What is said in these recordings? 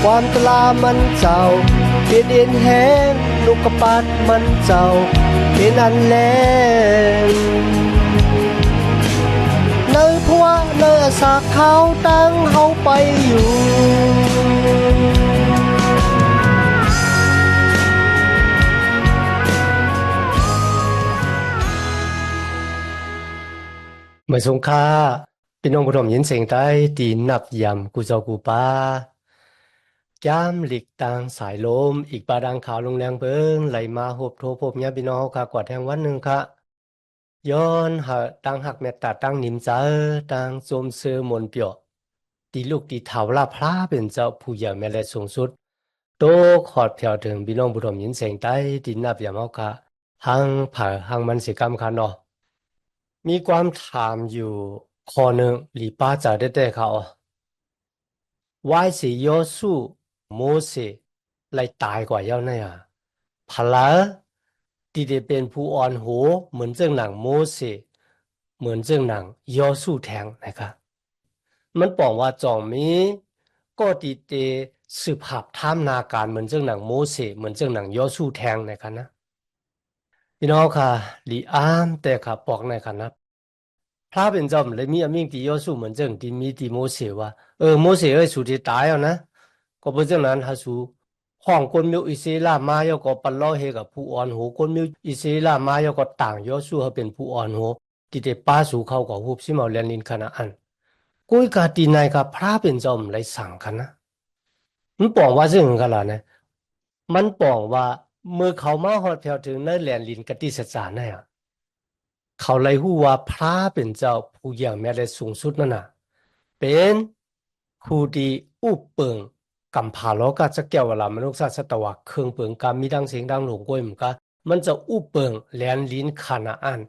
ความตลามันเจ้าเปลี่ยนเอ็นแหงลูกกระปัดมันเจ้าเป็นอันแลงเนื้อพัวเนื้อสากเขาตั้งเฮาไปอยู่เมื่อสงค่าพี่น้องผู้ชมยินเสียงใต้ตีนับยำกูเจ้ากูป้ายามหลีกต่างสายลมอีกปาดังขาวลงแรงเบิงไหลมาหบโทพบญาพี่น้องค่ะกวาดแห่งวันหนึ่งค่ะย้อนหาตั้งหักเมตตาตั้งนิมเจอตั้งโจมเสือมนเปียวตีลูกตีเถาลาพระเป็นเจ้าผู้ใหญ่แม่และสูงสุดโตขอดเพียวถึงพี่น้องผู้ชมยินเสียงใต้ตีนับยำเอาค่ะหังผ่าหังมันสิกรรมค่ะเนาะมีความถามอยู่ข้อหนึ่งหลีป้าจะได้เขาwhy 是耶稣摩西来大กว่าเย้าเนี่ยพละที่ได้เป็นผู้อ่อนหัวเหมือนเจ้าหนังโมเสสเหมือนเจ้าหนังยอสู้แทงนะครับมันบอกว่าจองมีก็ที่ได้สืบหับท่ามนาการเหมือนเจ้าหนังโมเสสเหมือนเจ้าหนังยอสู้แทงนะครับนะพี่น้องค่ะลีอามแต่ค่ะบอกนะครับนะพระเป็นเจ้าเลยมีอมิ่งที่ยอสู้เหมือนเจ้าที่มีที่โมเสสว่าโมเสสสุดที่ตายแล้วนะก็เป็นเจ้านั้นฮัสูห้องคนมิวอิสรามาแล้วก็ปัลลอเฮกับผู้อ่อนหัวคนมิวอิสรามาแล้วก็ต่างยอสู้เขาเป็นผู้อ่อนหัวที่ได้ป้าสู่เขาก็หุบซิมาเรียนลินคณะอันกุยกาตีนายกับพระเป็นเจ้าเลยสั่งกันนะมันบอกว่าซึ่งกันล่ะนะมันบอกว่าเมื่อเขามาฮอดแถวถึงในแหลนลินกติสัจจาเนี่ยเขาเลยฮู้ว่าพระเป็นเจ้าผู้ใหญ่แม้แต่สูงสุดนั่นน่ะเป็นผู้ที่อุปเปิงกำพาโลกาจะเกี่ยวเวลามนุษย์ศาสตวะเครื่องเปิงการมีดังเสียงดังหลงก้อยมันก็มันจะอุปเปิงแหลนลิ้นขนาอัน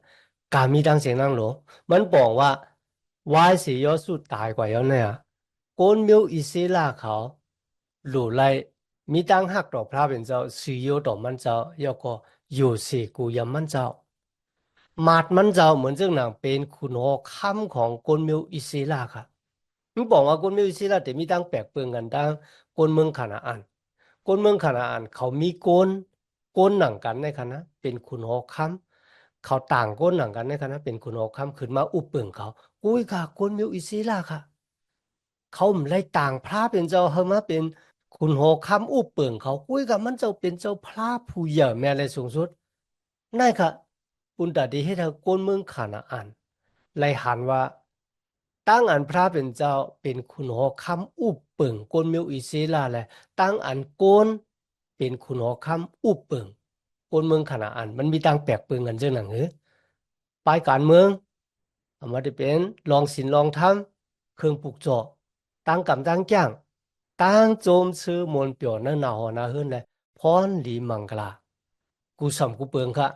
การมีดังเสียงดังหลงมันบอกว่าวายเสียยอสุดตายกว่าเยอะเนี่ยก้นมิวอิสลาเขาหลุไลมีดังหักดอกพระเป็นเจ้าสีโยดอกมันเจ้าแล้วก็อยู่สีกูยำมันเจ้า มาดมันเจ้าเหมือนเจ้าหนังเป็นคุณหอค่ำของกลมิวอิสราค่ะมันบอกว่ากลมิวอิสราแต่มีตั้งแปลกเปลืองกันตั้งกลเมืองคานาอันกลเมืองคานาอันเขามีกลหนังกันในคณะเป็นคุณหอค่ำเขาต่างกลหนังกันในคณะเป็นคุณหอค่ำขึ้นมาอุปเปิงเขาอุ้ยค่ะกลมิวอิสราค่ะเขาไม่ได้ต่างพระเป็นเจ้าเฮามาเป็นคุณหอค่ำอุปเปิงเขาอุ้ยค่ะมันเจ้าเป็นเจ้าพระผู้ใหญ่แม่เลยสูงสุดนั่นค่ะ ปุณตดีให้เธอกวนเมืองขานาอันไล่หันว่าตั้งอันพระเป็นเจ้าเป็นคุณหอคำอุปเปิงกวนมิวอิเซลาแหละตั้งอันโกนเป็นคุณหอคำอุปเปิงกวนเมืองขานาอันมันมีตั้งแปลกเปิงกันเจ้าหนังเหรอปลายการเมืองอามาได้เป็นลองศีลลองธรรมเครื่องปลูกเจาะตั้งกำตั้งจ้างตั้งโจมซื้อมวลเปียวนั่นหนาหอนาเฮิรนเลยพรหลีมังกลากูสัมกูเปิงค่ะ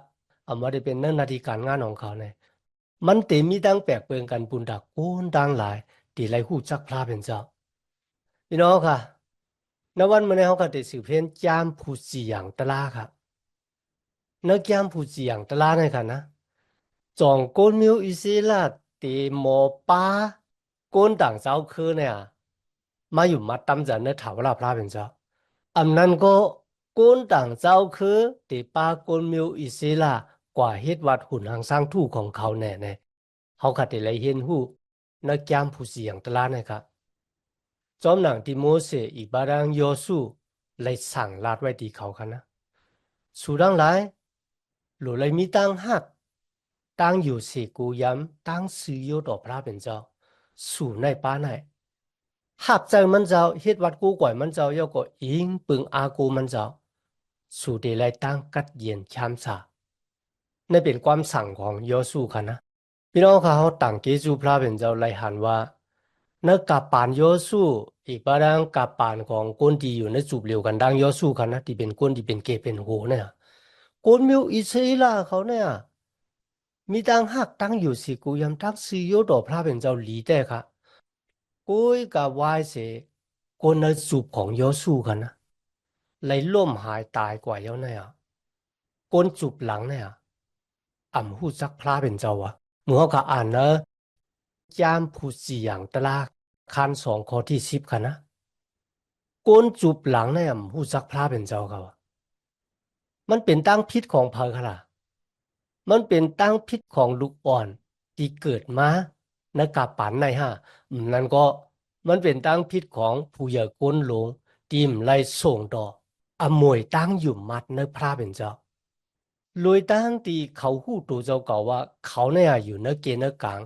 อามาได้เป็นเรื่องหน้าที่การงานของเขาเนี่ยมันเต็มมีตั้งแปลกเปลืองกันปุนดักโอนดังหลายตีไรหู้จักพระเป็นเจ้าพี่น้องค่ะในวันเมื่อในเขาก็ได้สืบเพียนจามผู้จีอย่างตะลาค่ะนักจามผู้จีอย่างตะลาเนี่ยค่ะนะจองก้นมิวอิสิลาตีหมอป้าก้นต่างเจ้าคือเนี่ยมาอยู่มาตำจันเนื้อถาวรพระเป็นเจ้าอันนั้นก็ก้นต่างเจ้าคือตีป้าก้นมิวอิสิลากว่าเฮ็ดวัดหุ่นหางสร้างทู่ของเขาแน่ๆเขาขัดแต่ไรเห็นหู้นักจามผู้เสียงตะลาเนี่ยครับจอมหนังที่โมเสสอีบารังโยซูเลยสั่งลาดไว้ที่เขาคันนะสุดังหลายหรือเลยมีตั้งหักตั้งอยู่เสกูยำตั้งซื้อโยดอกพระเป็นเจ้าสู่ในป้าในหับใจมันเจ้าเฮ็ดวัดกูก่อยมันเจ้าย่อก็อิงปึงอากูมันเจ้าสู่เดลัยตั้งกัดเย็นชามสาในเป็นความสั่งของโยซูค่ะนะพี่น้องเขาต่างเกจูพระเป็นเจ้าไลหันว่านักกาปานโยซูอีกบาดังกาปานของคนที่อยู่ในจูบเดียวกันดังโยซูค่ะนะที่เป็นคนที่เป็นเกเป็นโหเนี่ยคนมิวอิสราเอลเขาเนี่ยมีตั้งหักตั้งอยู่สิกูยำตั้งซื้อโยดอกพระเป็นเจ้าหลีแต่ค่ะกุยกับวายเสคนในจูบของโยซูค่ะนะเลยล่มหายตายกว่าเยอะเนี่ยคนจูบหลังเนี่ยอ่ำหูจักพระเป็นเจ้าวะเมื่อเขาอ่านเนอะจามผู้เสียงตะลาคัน2 ข้อที่ 10ค่ะนะ ก้นจูบหลังเนี่ยหูจักพระเป็นเจ้าเขามันเป็นตั้งพิษของเพอค่ะล่ะมันเป็นตั้งพิษของลูกอ่อนที่เกิดมาในกาปันในฮะนั่นก็มันเป็นตั้งพิษของผู้ใหญ่ก้นหลงทีมไล่ส่งต่ออมวยตั้งอยู่มัดในพระเป็นเจ้าโดยตั้งที่เขาหู้ตัวเจ้าเก่าว่าเขาเนี่ยอยู่ในเกณฑ์ในกลาง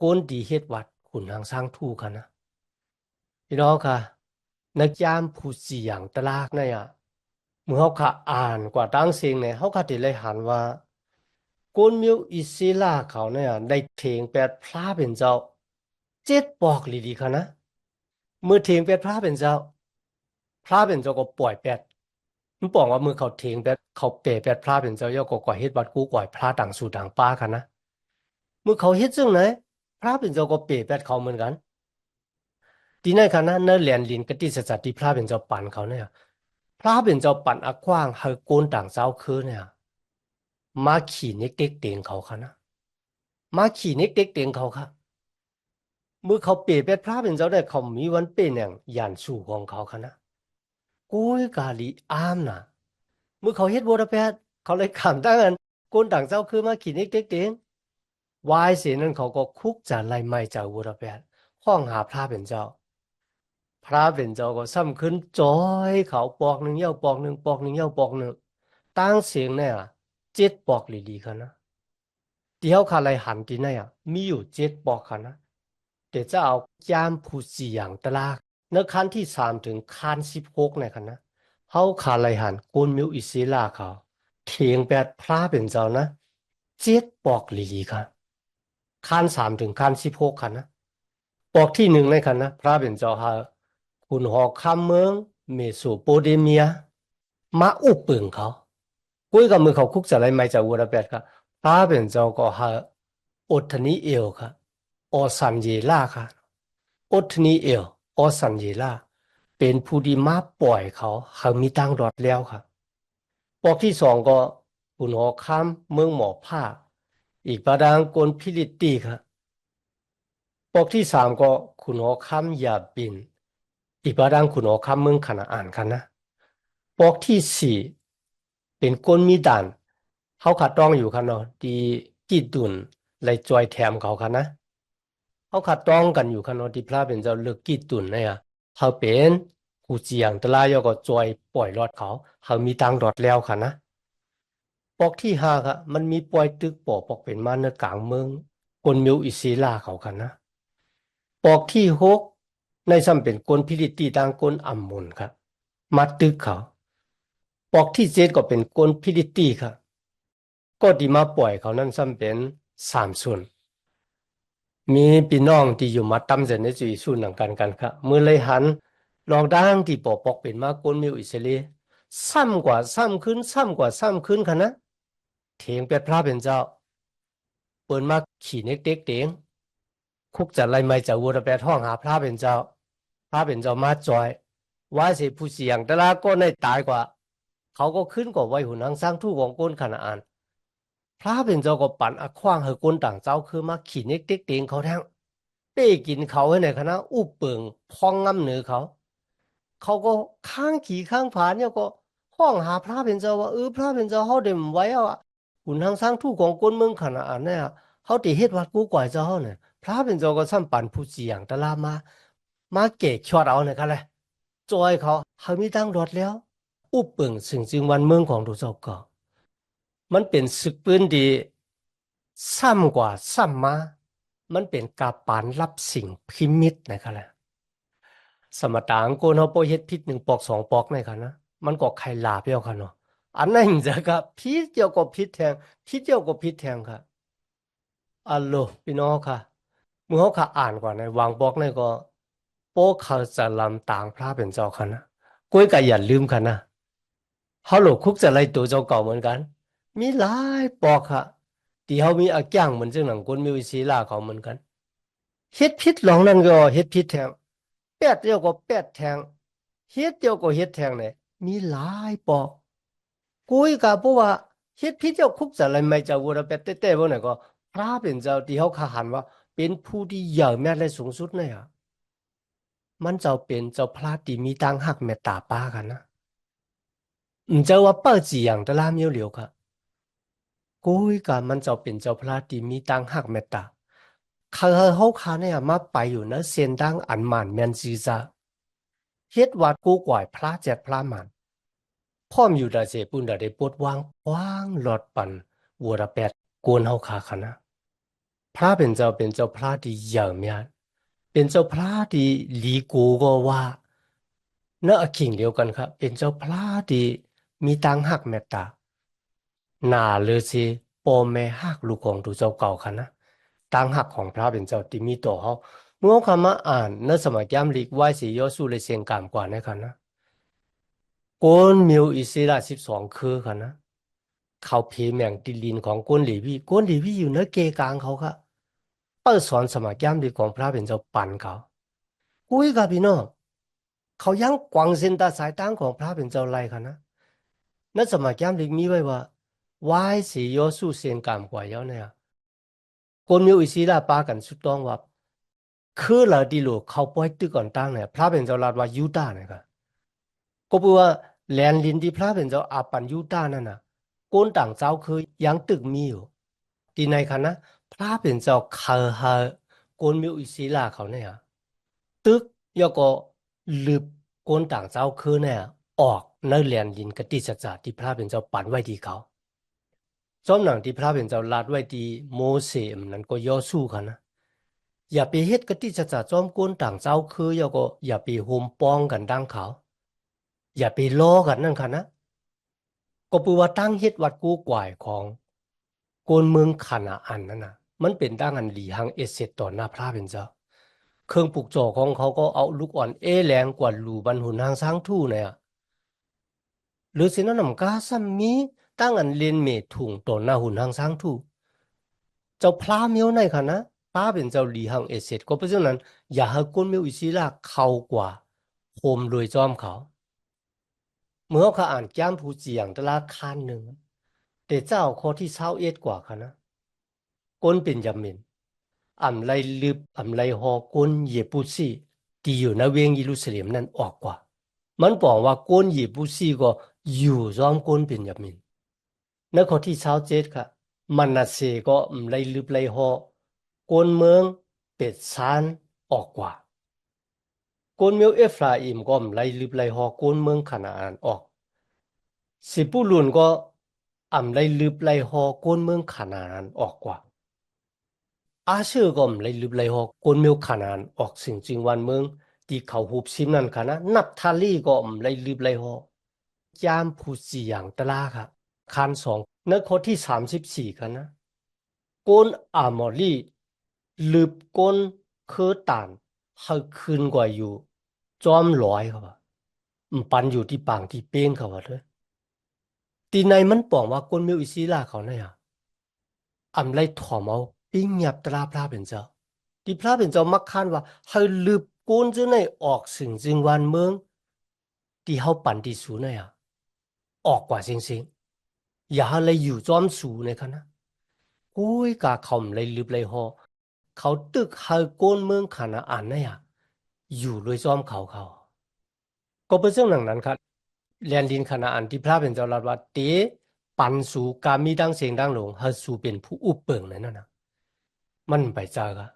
ก้นดีเฮ็ดวัดขุนทางสร้างทู่กันนะพี่น้องค่ะนักยามผู้เสียงตะลากเนี่ยเมื่อเขาค่ะอ่านกว่าตั้งเสียงเนี่ยเขาค่ะติเลยหันว่าก้นมิวอิศิลาเขาเนี่ยได้เทงแปดพระเป็นเจ้าเจ็ดปอกลีดีค่ะนะมือเทงแปดพระเป็นเจ้าพระเป็นเจ้าก็ปล่อยแปดมันบอกว่ามือเขาเทงแปดเขาเปะแปดพระเป็นเจ้าย่อก็ก่อยเฮ็ดวัดกู้ก่อยพระต่างสู่ต่างป้าค่ะนะมือเขาเฮ็ดซึ่งไหนพระเป็นเจ้าก็เปะแปดเขาเหมือนกันที่ในขณะเนื้อเหรียญลินกติสัจจที่พระเป็นเจ้าปั่นเขาเนี่ยพระเป็นเจ้าปั่นอากว้างให้โกนต่างเจ้าคือเนี่ยมาขี่เน็กเต็กเตียงเขาค่ะนะมาขี่เน็กเต็กเตียงเขาค่ะมือเขาเปะแปดพระเป็นเจ้าได้เขามีวันเป็นอย่างยานสู่ของเขาค่ะนะกุ้ยกาลีอามน่ะมือเขาเฮ็ดบูดาเปสต์เขาเลยขำตั้งกันโกนต่างเจ้าคือมาขี่เน็กเต็กเตียงวายเสียนั้นเขาก็คุกจะไล่ไม่จากบูดาเปสต์ห้องหาพระเป็นเจ้า พระเป็นเจ้าก็ซ้ำขึ้นจอยเขาปอกหนึ่งเย้าปอกหนึ่งปอกหนึ่งเย้าปอกหนึ่งตั้งเสียงเนี่ยเจ็ดปอกลีดีกันนะเดี๋ยวขาไรหันที่เนี่ยมีอยู่เจ็ดปอกกันนะเดี๋ยวจะเอายามผู้เสียงตลากในขั้นที่สามถึงขั้น16เนี่ยกันนะเขาขาไรหันกุนมิวอิศิลาเขาเถียงแปดพระเป็นเจ้านะเจ็ดปอกลีดีกันขั้นสามถึงขั้น16กันนะ บอกที่หนึ่งเลยกันนะพระเป็นเจ้าฮาคุณหอกข้ามเมืองเมโสโปเตเมียมาอุปปึงเขากุ้ยกับมือเขาคุกจะอะไรไม่จะวัวระเบิดครับพระเป็นเจ้าก็ฮาอทนีเอลค่ะอสันเยล่าค่ะอทนีเอลอสันเยล่าเป็นผู้ดีมาปล่อยเขามีตั้งรอดแล้วค่ะบอกที่สองก็คุณหอข้ามเมืองหมอผ้าอีกประดางกลพิลิตตีค่ะ ปกที่สามก็ขุนหอคำยาบินอีกบาดังขุนหอคำเมืองขนาอ่านกันนะปกที่สี่เป็นก้นมีดันเขาขัดต้องอยู่กันเนาะดีกีดุนไลจอยแถมเขากันนะเขาขัดต้องกันอยู่กันเนาะที่พระเป็นเจ้าเลือกกีดุนเนี่ยเขาเป็นกูเจียงตะลายก็จอยปล่อยรอดเขามีตังรอดแล้วค่ะนะปอกที่ห้าค่ะมันมีปล่อยตึกปอกเป็นมาเนื้อกลางเมืองกนมิวอิศิลาเขากันนะ ปอกที่หกในซ้ำเป็นกลพิริตีต่างกลอัมมุนครับมาตึกเขาปอกที่เจ็ดก็เป็นกลพิริตีครับก็ดีมาปล่อยเขานั่นซ้ำเป็นสามส่วนมีพี่น้องที่อยู่มาตั้มเสนในจุยส่วนหนังกันครับเมื่อเลยหันลองดังที่ปอกเป็นมากลมิวอิสเลซ้ำกว่าซ้ำขึ้นซ้ำกว่าซ้ำขึ้นค่ะนะเถียงเป็ดพระเป็นเจ้าเปิดมาขี่เน็กเด็กเตียง คุกจะไล่ไม่จะวัวไปท้องหาพระเป็นเจ้าพระเป็นเจ้ามาจอยว่าสิผู้เสียงแต่ละก็ในตายกว่าเขาก็ขึ้นกว่าไว้หุ่นนังสร้างทู่ของก้นขนาดอันพระเป็นเจ้าก็ปั่นอขว้างเฮก้นต่างเจ้าคือมาขี่เน็กเต็กเตียงเขาแท้งเป้กินเขาให้ในคณะอู้เปิงพองงำเหนือเขาก็ข้างขี่ข้างผานเนี่ยก็ห้องหาพระเป็นเจ้าว่าพระเป็นเจ้าเขาเด็มไว้อ่ะหุ่นทางสร้างทู่ของก้นเมืองขนาดอันเนี่ยเขาติเฮ็ดวัดกูก่อยเจ้าเนี่ย พระเป็นเจ้าก็ซ้ำปั่นผู้เสียงตะลามาเกะชอดเอาเนี่ยกันเลยจอยเขามีตั้งรถแล้วอุปเปิงสิ่งจึงวันเมืองของตัวเจ้าก็มันเป็นศึกปืนดีซ้ำกว่าซ้ำมามันเป็นกาปานรับสิ่งพิมิตนะครับแหละสมตางโกนเขาโปเฮ็ดพิษหนึ่งปอกสองปอกในกันนะมันก็ใครลาเปียวกันเนาะอันนั้นจะกับพิษเดียวก็พิษแทงพิษเดียวก็พิษแทงค่ะอัลโหลพี่น้องค่ะเมื่อเขาขาอ่านก่อนในวางบอกในก็โป๊เขาจะลำต่างพระเป็นเจ้าค่ะนะกุ้ยก็อย่าลืมค่ะนะเขาหลกคุกจะไล่ตัวเจ้าเก่าเหมือนกันมีหลายปอกค่ะที่เขามีอักย่างเหมือนเจ้าหนังคนมีวิศีลาเขาเหมือนกันเฮ็ดพิษหลองนั่นก็เฮ็ดพิษแทงแปดเดียวก็แปดแทงเฮ็ดเดียวก็เฮ็ดแทงเนี่ยมีหลายปอกกุ้ยกับเพราะว่าเฮ็ดพิษเจ้าคุกจะไล่ไม่เจ้าวัวเป็ดเต้ๆพวกนั้นก็พระเป็นเจ้าที่เขาขาหันว่าเป็นผู้ที่ใหญ่แม้และสูงสุดเนี่ย มันเจ้าเป็นเจ้าพระที่มีตังหักเมตตาป้ากันนะ唔知ว่าเปิดจีอย่างตะลามีเหลียวค่ะกูยกะมันเจ้าเป็นเจ้าพระที่มีตังหักเมตตาเขาเขาคาเนี่ยมาไปอยู่นะเสียนดังอันหมันเมียนจีซาเฮ็ดวัดกูกว่ายพระเจ็ดพระหมันพ่อมอยู่ดาเจปุ่นดาได้ปวดวางกว้างหลอดปันวัวระแปดกวนเฮาคาคณะพระเป็นเจ้าพระที่เยี่ยมยานเป็นเจ้าพระที่ลีกูก็ว่าเนื้อขิงเดียวกันครับเป็นเจ้าพระที่มีตังหักเมตตาหนาเลยสิปอแม่หักลูกของดูเจ้าเก่าคันนะตังหักของพระเป็นเจ้าที่มีตัวเขาเมื่อเขามาอ่านเนื้อสมัยยามลีกไหวสียอสู้เลยเสียงกามกว่านะคันนะก้นมิวอิสระ12คือคันนะเขาเพแมงติลินของก้นหลีวีก้นหลีวีอยู่เนื้อเกกลางเขาค่ะเปิดสอนสมัยยามลีกของพระเป็นเจ้าปันเขากุ้ยกับพี่น้องเขายังกวางเส้นตาสายตั้งของพระเป็นเจ้าไรคันนะนั่นสมัยยามลีกมีไว้ว่าไหวสียอสู้เสียงกามกว่าเยอะเนี่ยก้นมิวอิสระปากันสุดต้องว่าคือละดีโลเขาปล่อยตึกก่อนตั้งเนี่ยพระเป็นเจ้าลาดว่ายูดาเนี่ยค่ะก็พูดว่าแลนลินที่พระเป็นเจ้าอาปันยูดานั่นน่ะก้นต่างเจ้าคือยังตึกมีอยู่ที่ในคณะพระเป็นเจ้าเคยก้นมิวอิสระเขาเนี่ยตึกยก็ลืบก้นต่างเจ้าคือเนี่ยออกในแลนลินกติสัจจะที่พระเป็นเจ้าปันไว้ดีเขาจอมหนังที่พระเป็นเจ้าลาดไว้ดีโมเสสนั้นก็ย่อสู้กันนะ อย่าไปเฮ็ดกะติจะจะจอมกวนต่างเจ้าคืออย่าก็อย่าไปโฮมป้องกันดังเขาอย่าไปล้อกันนั่นค่ะนะก็ปูว่าตั้งเฮ็ดวัดกู้กวายของกวนเมืองขนาอันนั่นน่ะมันเป็นตั้งอันหลีหังเอเสร็จต่อหน้าพระเป็นเจ้าเครื่องปลูกจ่อของเขาก็เอาลูกอ่อนแรงกว่าหลู่บรรหุนทางสร้างทู่เนี่ยหรือสินะนำกาซัมมีตั้งอันเลียนเมถุงต่อหน้าหุนทางสร้างทู่เจ้าพระเมียวในค่ะนะป้าเป็นเจ้าหลีหังเอเสร็จก็เพราะฉะนั้นอย่าให้กวนเมียวอิศิลาเข้ากว่า โฮมโดยจอมเขาเมื่อเขาอ่านแก้มผู้เจียงตลาดคันหนึ่งแต่เจ้าข้อที่21กว่าค่ะนะก้นเป็นยามินอ่ำไลลึบอ่ำไลฮอก้นเยปุซีที่อยู่ในเวียงเยรูซาเล็มนั้นออกกว่ามันบอกว่าก้นเยปุซีก็อยู่จอมก้นเป็นยามินในข้อที่27ค่ะมันนาเซก็อ่ำไลลึบไลฮอก้นเมืองเป็ดซานออกกว่าก้นเมียวเอฟราอิมก็อ่ำไลลึบไลฮอก้นเมืองคานาอันออก สิปุลุนก็อ่ำไลลืบไลฮอก้นเมืองขานานออกกว่าอาเชื่อก็อ่ำไลลืบไลฮอก้นเมืองขานานออกสิ่งจริงวันเมืองที่เขาหุบซิมนั่นค่ะนะนับทาลีก็อ่ำไลลืบไลฮอยามผู้สี่อย่างตะลาค่ะคันสองในข้อที่34ค่ะนะก้นอามอลีลืบก้นคือตานให้คืนกว่าอยู่จอมร้อยเขาว่าปันอยู่ที่ปางที่เป็นเขาว่าเลยตีในมันปองว่าก้นเมียวอิศิลาเขาเนี่ยอำไลถอมเอาปิ้งหยับตราพระเป็นเจ้าที่พระเป็นเจ้ามักคันว่าให้ลืบก้นเจ้าในออกสิ่งจริงวันเมืองที่เขาปั่นที่สูเนี่ยออกกว่าจริงๆอย่าให้เลยอยู่จอมสูในคณะกุ้ยกาเขาเลยลืบเลยหอเขาตึกให้ก้นเมืองขนาอันเนี่ยอยู่ด้วยจอมเขาก็เป็นเรื่องหนังนั้นครับเรียนดินขณะอันที่พระเป็นเจ้าลัดว่าเตปันสู่กามีดังเสียงดังหลงให้สู่เป็นผู้อุปเปิงนั่นนะมันไปจากะ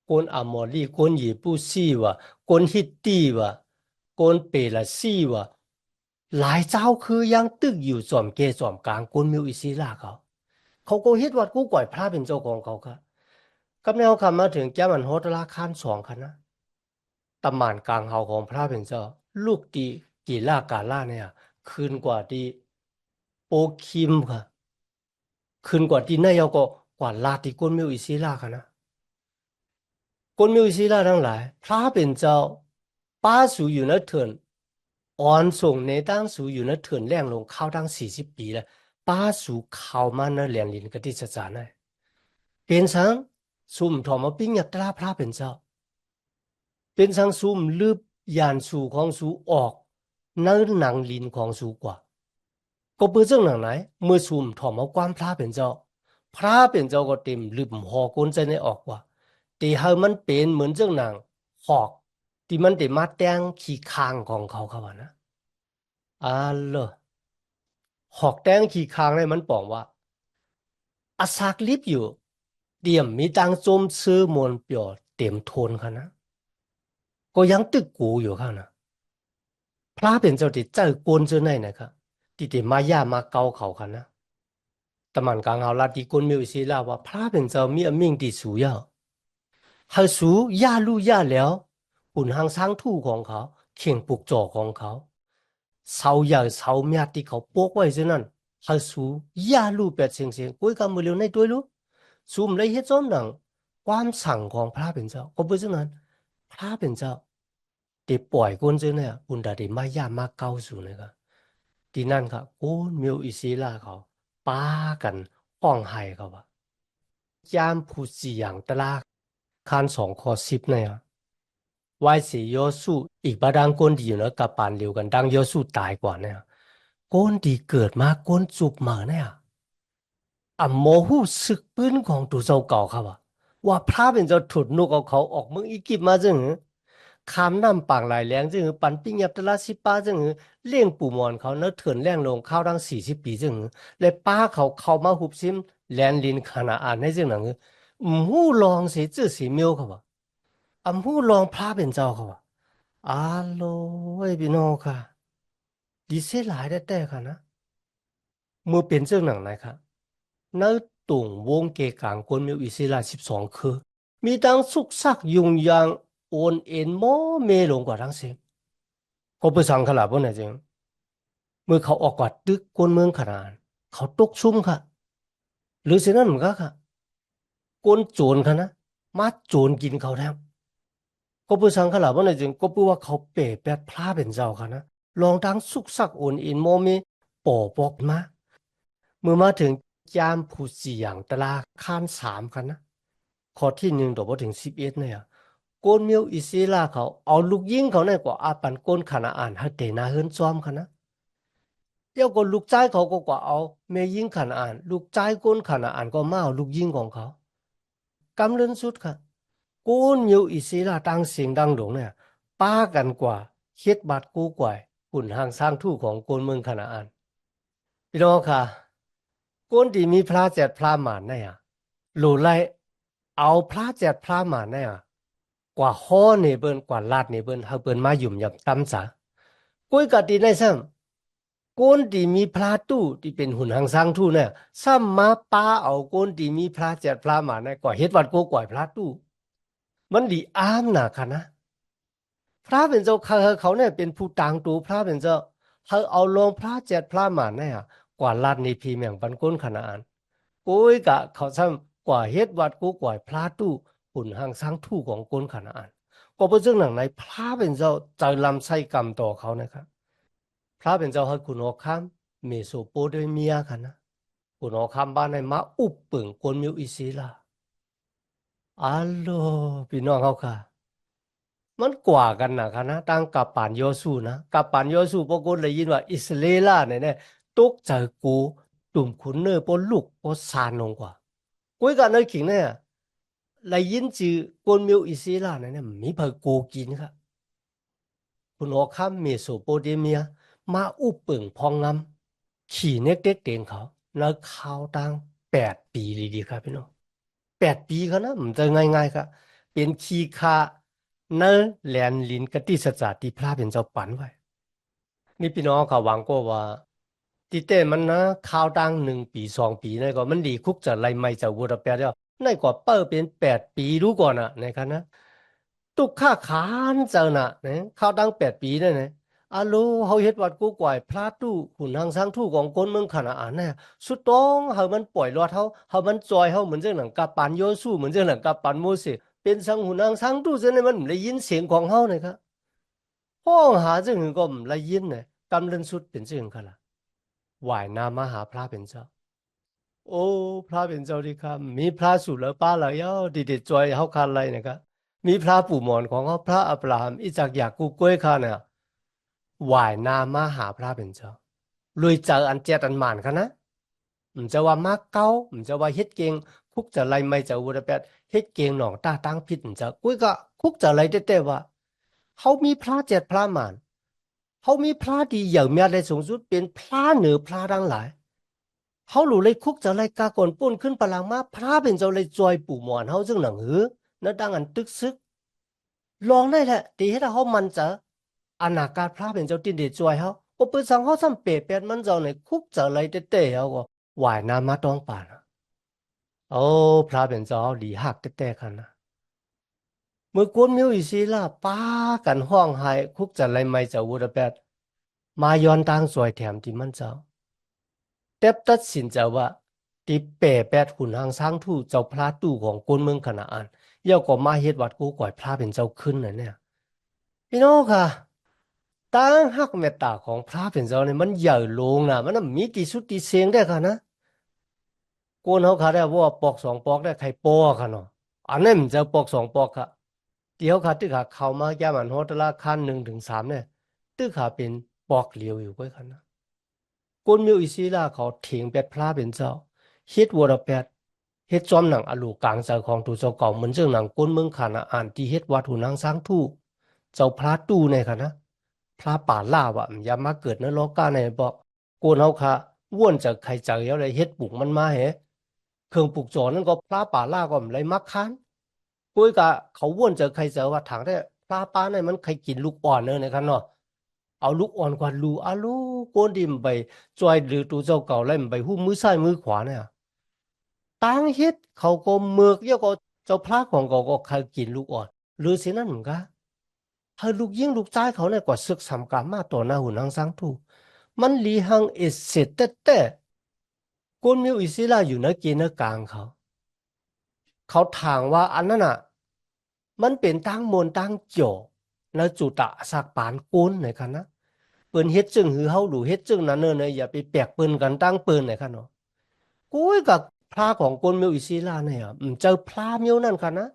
คนอามอรีคนเยปุซีวะคนฮิตตีวะคนเปรซีวะหลายเจ้าคือยังตึกอยู่จอมเกจอมกลางคนมิวอิศิลาเขาก็เฮ็ดวัดกู้ก่อยพระเป็นเจ้าของเขาครับกับแนวคำมาถึงแก้มันโฮตราคานสองคณะตำหม่านกลางเฮาของพระเป็นเจ้าลูกดีกีฬากาล่าเนี่ยคืนกว่าดีโปคิมค่ะคืนกว่าดีนายก็กว่าลาติกุนมิวอิศิลาค่ะนะกุนมิวอิศิลาทั้งหลายพระเป็นเจ้าป้าสูอยู่ในเถื่อนอ่อนส่งในตั้งสูอยู่ในเถื่อนแรงลงเข้าตั้ง40 ปีแล้วป้าสูเข้ามาในเรียนลินกติศาสตร์ได้เป็นสังสุ่มถอมมาปิ้งยับตราพระเป็นเจ้า เป็นสังซุมลืบยานสู่ของสู่ออกเนื้อหนังลินของสู่กว่าก็เพื่อเรื่องหนังไหนเมื่อซุมถอมเอาความพระเป็นเจ้าพระเป็นเจ้าก็เต็มลืมหอกุนใจในออกกว่าแต่ให้มันเป็นเหมือนเรื่องหนังหอก ที่มันได้มาแต่งขี้คางของเขาครับว่านะเหรอหอกแต่งขี้คางเลยมันบอกว่าอาซากลิบอยู่เดี่ยมมีตังจมซื้อมวนเปียวเต็มโทนค่ะนะก็ยังตึกกูอยู่ค่ะนะพระเป็นเจ้าที่เจ้ากวนเจ้าไหนนะครับที่ได้มาย่ามาเกาเขาค่ะนะตะมันกลางเอาลาดีกวนมีวิสีลาว่าพระเป็นเจ้ามีอมิ่งที่สูงยาวเขาสูย่าลู่ย่าแล้วหุ่นหางช้างทู่ของเขาเข่งปลุกจอของเขา เสาใหญ่เสาเมียที่เขาปลูกไว้เช่นนั้นเขาสูยาลูเป็ดเสียงกุ้ยกำมือเร็วในตัวรู้สูมเลยเฮ็ดจอมหนังความสั่งของพระเป็นเจ้าก็เป็นเช่นนั้นพระเป็นเจ้าที่ปล่อยคนเจ้าเนี่ยอุนดาดีมายามาเก้าสู่นะครับที่นั่นครับโอ้มิวอิศิลาเขาป้ากันห้องไห้เขาว่ายามผู้สี่อย่างตลาคาน2 ข้อ 10เนี่ยไว้สียอสู้อีกบาดังก้นดีอยู่เนอะกับปานเร็วกันดังยอสู้ตายกว่าเนี่ย ก้นดีเกิดมาก้นจุบมาเนี่ยโมหูสึกปื้นของตัวเจ้าเก่าครับว่าพระเป็นเจ้าถุดนุกเอาเขาออกเมืองอียิปต์มาจึงคำนำปางหลายแรงจึงปันปิ้งยับตะลาสิป้าจึงเลี้ยงปู่มอนเขาเนื้อเถื่อนแรงลงข้าวดัง40 ปีจึงและป้าเขาเข้ามาหุบซิมแลนลินขนาอ่านให้จึงหนังหูลองเสียจื้อสีเมียวครับหูลองพระเป็นเจ้าครับอาโลยพี่น้องค่ะดีเสียหลายได้แต่ค่ะนะมือเป็นเจ้าหนังไหนครับ ในตุ่งวงเกกางกวนมีอิสระ12คือมีทั้งสุกซักยุงยางโอนเอ็นโมเมลงกว่าทั้งเสียก็ไปสั่งขลาดพวกนั้นจริงเมื่อเขาออกกวาดตึกกวนเมืองขนาดเขาตกซุ่มค่ะหรือสิ่งนั้นเหมือนกันค่ะกวนโจรค่ะนะมาโจรกินเขาแทบก็ไปสั่งขลาดพวกนั้นจริงก็เพื่อว่าเขาเป๋แปดพระเป็นเจ้าค่ะนะลองทั้งสุกซักโอนเอ็นโมเมปอปอกมาเมื่อมาถึงยามผู้เสี่ยงตลาคาน3ค่ะนะ ข้อที่1ต่อพอถึง11เนี่ยโกนเมียวอิสราเขาเอาลูกยิงเขาเนี่ยกว่าอาปันโกนขนาอ่านให้เตนาเฮิรนซ้อมค่ะนะเดี๋ยวก็ลูกใจเขาก็กว่าเอาเมยิงขนาอ่านลูกใจโกนขนาอ่านก็มาเอาลูกยิงของเขากำเรินสุดค่ะโกนเมียวอิสราตั้งเสียงดังหลงเนี่ยป้ากันกว่าเฮ็ดบาดกูกว่าหุ่นห่างสร้างทู่ของโกนเมืองขนาอ่านพี่น้องค่ะโกนที่มีพระเจ็ดพระหมานเนี่ยโลไลเอาพระเจ็ดพระหมานเนี่ย กว่าข้อนี่เปิ้นกว่าลาดนี่เปิ้นเฮาเปิ้นมาหยุ่มยำตำซะกุ้ยกะติในซ้ำก้นที่มีพระตู้ที่เป็นหุ่นหังสังทู่เนี่ยซ้ำมาป้าเอาก้นที่มีพระเจ็ดพระมาเนี่ยกว่าเฮ็ดวัดโกกว่าพระตู้มันดีอ้ามหนาค่ะนะพระเป็นเจ้าเขาเนี่ยเป็นผู้ต่างตูพระเป็นเจ้าเขาเอาลงพระเจ็ดพระมาเนี่ยกว่าลาดนี่พีเมียงปันก้นขนาดกุ้ยกะเขาซ้ำกว่าเฮ็ดวัดโกกว่าพระตู้หุ่นหังสังทู่ของก้นขนาดก็เป็นเรื่องหนังในพระเป็นเจ้าใจลำไส้กรรมต่อเขานะครับพระเป็นเจ้าให้คุณออกข้ามเมโสโปเตเมียกันนะคุณออกข้ามบ้านในมาอุปเปิงกวนมิวอิศิลาอัลโหลพี่น้องเขาค่ะมันกว่ากันนะครับนะตั้งกับปานโยสูนะกับปานโยสูพวกคนเลยยินว่าอิสเลล่าเนี่ยตกใจกูตุ่มขุนเนอร์ปนลูกปนซานลงกว่ากุ้ยกันในขิงเนี่ยเลยยินจือกวนมิวอิศิลาเนี่ยมีเพิ่กูกินครับ คุณโอคัมเมโสโปเตเมียมาอุปเปิงพองงำขี่เน็กเด็กเต็งเขาแล้วเขาตั้ง8 ปีเลยดีครับพี่น้อง8 ปีเขานะมันจะง่ายๆครับเป็นขีคาเนแลนลินกติสจาติพระเป็นเจ้าปันไว้นี่พี่น้องเขาหวังก็ว่าติเต้มันนะข่าวดัง1 ปี 2 ปีนั่นก็มันดีคุกจะไล่ไม่จะวูดแปดแล้วนั่นก็เปิดเป็น8 ปีรู้ก่อนนะนะครับนะตุกข้าขานเจ้าน่ะเนี่ยข่าวดัง8 ปีนั่นนะอาโลเขาเฮ็ดวัดกูกวยพระตู้หุ่นทางสร้างทู่ของคนเมืองขนาดนั้นน่ะสุดต้องเฮามันปล่อยรอดเฮามันจอยเฮาเหมือนเจ้าหนังกับปานโยสู้เหมือนเจ้าหนังกับปานโมเสสเป็นสังหุ่นทางสร้างทู่เจ้านี่มันได้ยินเสียงของเฮานะครับ ห้องหาจึงก็มละยินเนี่ยกำลังสุดเป็นจึงค่ะล่ะไหวนามาหาพระเป็นเจ้าโอ้พระเป็นเจ้าดีครับมีพระสุรป้าละเย้าดีเด็ดจอยเฮาคันอะไรนะครับมีพระปู่หมอนของเขาพระอับราฮัมอิจากยากูบกล้วยค่ะเนี่ยไหวนามาหาพระเป็นเจ้าลุยเจออันเจ็ดอันหมานค่ะนะมันจะว่ามากเก้ามันจะว่าเฮ็ดเก่งคุกจะไรไม่จะวุฒิแปดเฮ็ดเก่งหนองตาตั้งพิษมันจะกุ้ยก็คุกจะไรเต้ๆว่า เขามีพระเจ็ดพระมารเขามีพระที่ใหญ่เมียได้สูงสุดเป็นพระเหนือพระทั้งหลายเขาหลุเลยคุกจะเลยกากนปุ้นขึ้นพลังมาพระเป็นเจ้าเลยจอยปู่หมอนเขาจึงหนังหือนั่นดังอันตึกซึกลองได้แหละตีให้เขามันจะอนาคตพระเป็นเจ้าตินเดจอยเขาก็เปิดสังเขาซ้ำเปรตเป็ดมันเจ้าในคุกจะเลยเตะเขาก็ว่ายน้ำมาต้องป่านโอ้พระเป็นเจ้าหลีหักเตะกันนะเมื่อกวนมิวอีซีล่ะป้ากันห้องไห้คุกจะเลยไม่เจ้าวุฒิแปดมาย้อนตังสวยแถมที่มันเจ้าเต็บตัดสินใจว่าที่เปรแปดหุ่นหางช้างทู่เจ้าพระตู้ของกวนเมืองขนาอันเย่าก็มาเฮ็ดวัดกูก่อยพระเป็นเจ้าขึ้นน่ะเนี่ยพี่น้องค่ะตั้งหักเมตตาของพระเป็นเจ้าเนี่ยมันใหญ่ลงนะมันมีที่สุดที่เสียงได้ค่ะนะกวนเขาขาได้ว่าปอกสองปอกได้ใครปอค่ะเนาะอันนั้นมันจะปอกสองปอกค่ะเดี๋ยวค่ะตึกค่ะเข้ามาแก้มันโหตละขั้น1 ถึง 3เนี่ยตึกค่ะเป็นปอกเหลียวอยู่ก้อยค่ะนะกวนมิวอิศิลาเขาเถียงเป็ดพระเป็นเจ้าเฮ็ดวัวเป็ดเฮ็ดจอมหนังอลูกลางใจของตัวเจ้าเก่าเหมือนเจ้าหนังกวนเมืองขานะอ่านที่เฮ็ดวัดหูนางสร้างทู่เจ้าพระตู้เนี่ยค่ะนะ พระป่าล่าวะมันอย่ามาเกิดในโลกาในบอกโกนเฮาค่ะว่วนจากใครจากอะไรเฮ็ดปลูกมันมาเหเครื่องปลูกจอนั่นก็พระป่าล่าก็มันเลยมักค้านปุ้ยกะเขาว่วนจากใครจากว่าถังได้พระป่าในมันใครกินลูกอ่อนเนอะในคันเนาะเอาลูกอ่อนกว่าลูอาลูโกนดิมไปจอยหรือตัวเจ้าเก่าแล้วมันไปหู้มือซ้ายมือขวาเนี่ยต่างเฮ็ดเขาก็เมือกเยอะก็เจ้าพระของก็ใครกินลูกอ่อนหรือสินั่นเหมือนกัน ถ้าลูกยิงลูกชายเขาเนี่ยก็ศึกสำคัญมากต่อหน้าหุ่นนางสังทูมันลีหังเอเสตแต่คนมิวอิสิลาอยู่ในเกณฑ์กลางเขาถามว่าอันนั้นอ่ะมันเป็นตั้งมนตั้งเกี่ยวแล้วจุตะสักปานกุนไหนกันนะเปิ้นเฮ็ดจึงหือเฮาหลูเฮ็ดจึงนั้นเนอะเนี่ยอย่าไปแปลกเปิ้นกันตั้งเปิ้นไหนกันเนาะกูยกับพระของคนมิวอิสิลาเนี่ยเจอพระมิวนั่นกันนะ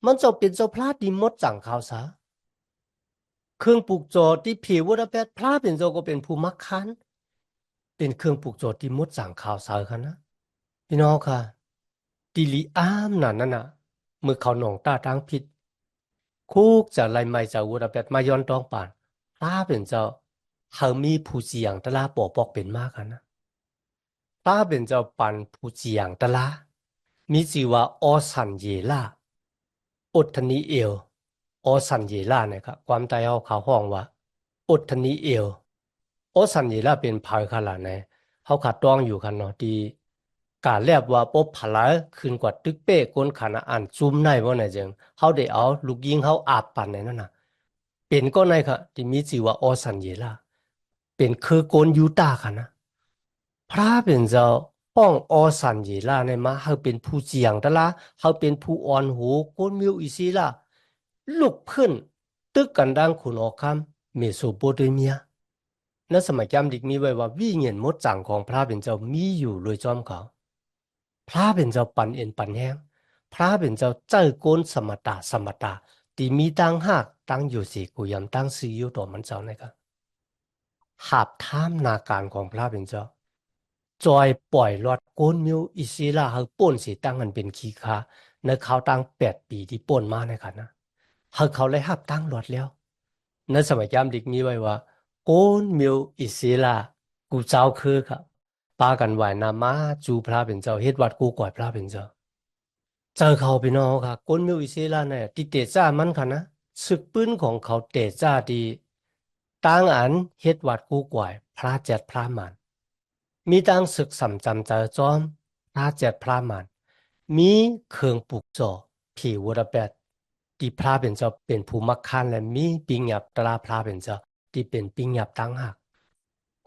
มันจะเป็นเจ้าพระดีมดจังข่าวซะ เครื่องปลูกโจทย์ที่ผิววัดแปดพระเป็นโจก็เป็นภูมิคันเป็นเครื่องปลูกโจทย์ที่มดสั่งข่าวสารกันนะพี่น้องค่ะดิลีอามนั่นน่ะเมื่อเขาหนองตาทางผิดคุกจะไล่ไม่จากวัดแปดมาย้อนต้องป่านพระเป็นเจ้าเขามีผู้เสียงตะลาปอปอกเป็นมากกันนะพระเป็นเจ้าปันผู้เสียงตะลามีชื่อว่าออสันเยลาอุทธนิเอลออสันเยลาเนี่ยครับความใจเอาเขาห้องว่าอุทธนิเอล โอสันยีละเป็นภายขลาดไหนเขาขัดต้องอยู่กันเนาะที่การเรียกว่าปบผลาขึ้นกว่าตึกเป้ก้นขนาดอ่านซุ่มในบ่ไหนจึงเขาได้เอาลูกยิงเขาอาบปั่นในนั่นน่ะเป็นก็ในค่ะที่มีชื่อว่าโอสันยีละเป็นคือโกนยูตาค่ะนะพระเป็นเจ้าห้องอสันยีละในมาเขาเป็นผู้เจียงตะละเขาเป็นผู้อ่อนหูโกนมิวอิซีละลุกขึ้นตึกกันดังขุนออกคำเมโสโปเตเมีย ในสมัยจำดิกมีไว้ว่าวิญญาณมดจังของพระเป็นเจ้ามีอยู่โดยจอมเขาพระเป็นเจ้าปันเอ็นปันแห้งพระเป็นเจ้าเจ้าโกนสมตาที่มีตั้งหากตั้งอยู่สี่กุยำตั้งสี่อยู่ต่อมันเจ้านะครับหาบท่ามนาการของพระเป็นเจ้าจอยปล่อยลอดโกนมิวอิศิลาเฮาป่นสีตั้งกันเป็นขี้คาในเขาตั้ง8 ปีที่ป่นมาในกันนะเฮาเขาเลยหับตั้งลอดแล้วในสมัยจำดิกมีไว้ว่า โกนมิวอิศิลากูเจ้าคือครับปากันไหวนามาจูพระเป็นเจ้าเฮ็ดวัดกูก่อยพระเป็นเจ้าเจอเขาพี่น้องค่ะโกนมิวอิศิลาเนี่ยที่เตจ้ามันค่ะนะศึกปืนของเขาเตจ้าดีต่างอันเฮ็ดวัดกูก่อยพระเจ็ดพระมันมีต่างศึกสำจำเจอจอมพระเจ็ดพระมันมีเครื่องปลูกจ่อผีวัวแปดที่พระเป็นเจ้าเป็นผู้มักขันและมีปิงหยับตราพระเป็นเจ้าที่เป็นปิงหยับตั้งหาก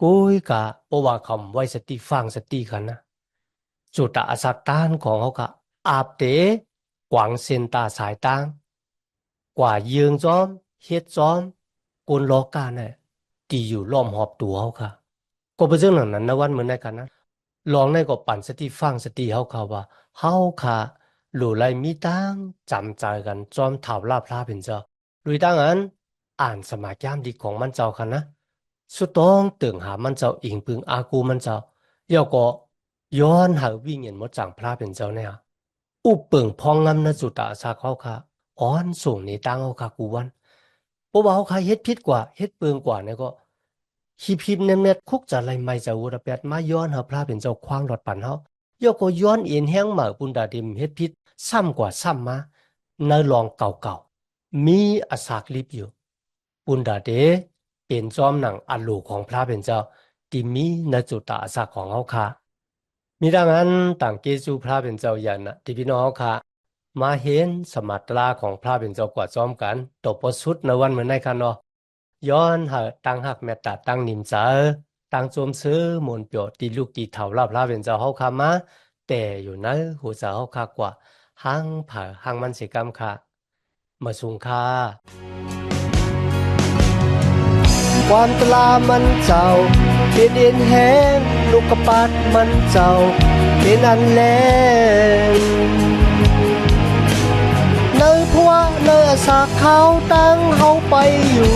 กุยกะเพราะว่าคำไว้สติฟังสติกันนะจุดอาศักตานของเขากะอาบเตกวางเซนตาสายตางกว่ายืงจอมเฮ็ดจอมกวนล้อกันเนี่ยที่อยู่ล้อมหอบตัวเขาค่ะก็เป็นเรื่องนั้นนะวันเหมือนในกันนะลองในก็ปั่นสติฟังสติเขาว่าเขาค่ะหลู่ไรมีตั้งจำใจกันจอมเท่าลาพระเป็นเจ้าลุยตั้งอันอ่านสมาย่ามดีของมันเจ้าค่ะนะ สุดต้องตึงหามันเจ้าอิงพึงอากูมันเจ้าเยาก็ย้อนหาวิ่งเงินมดจังพระเป็นเจ้าเนี่ยอุปเปิงพองงำนจุตาสาเขาค่ะอ้อนส่งในตังเอาค่ะกูวัน เพราะว่าเฮาคาเฮ็ดผิดกว่าเฮ็ดเปลืองกว่าเนี่ยก็หิบๆแนมๆคุกจะไหลไม่จะอุระแปดมาย้อนหาพระเป็นเจ้าขวางรถปั่นเฮาย่อก็ย้อนเอียนแฮงมาปุนดาดิมเฮ็ดผิดซ้ำกว่าซ้ำมาในลองเก่าๆมีอาสากลิบอยู่ปุนดาเดเป็นจอมหนังอันลูกของพระเป็นเจ้าที่มีในจุดตาอาสากของเฮาค่ะมีดังนั้นต่างเกจูพระเป็นเจ้ายันนะที่พี่น้องเฮาค่ะมาเห็นสมัตราของพระเป็นเจ้ากว่าจอมกันตบประสุดในวันเหมือนในคันเนาะย้อนหาตั้งหักเมตตาตั้งนิมจาตั้งโจมซื้อมนต์เปียวตีลูกตีเฒ่าลาพระเป็นเจ้าเฮาค่ะมาแต่อยู่ในหัวใจเฮาค่ะกว่าหังผาหังมันสิกรรมค่ะมาสุงค่าความตลามันเจ้าเป็นเอ็นแห้งลูกกระปัดมันเจ้าเป็นอันแลงเนยพัวเนยอาสาเขาตั้งเฮาไปอยู่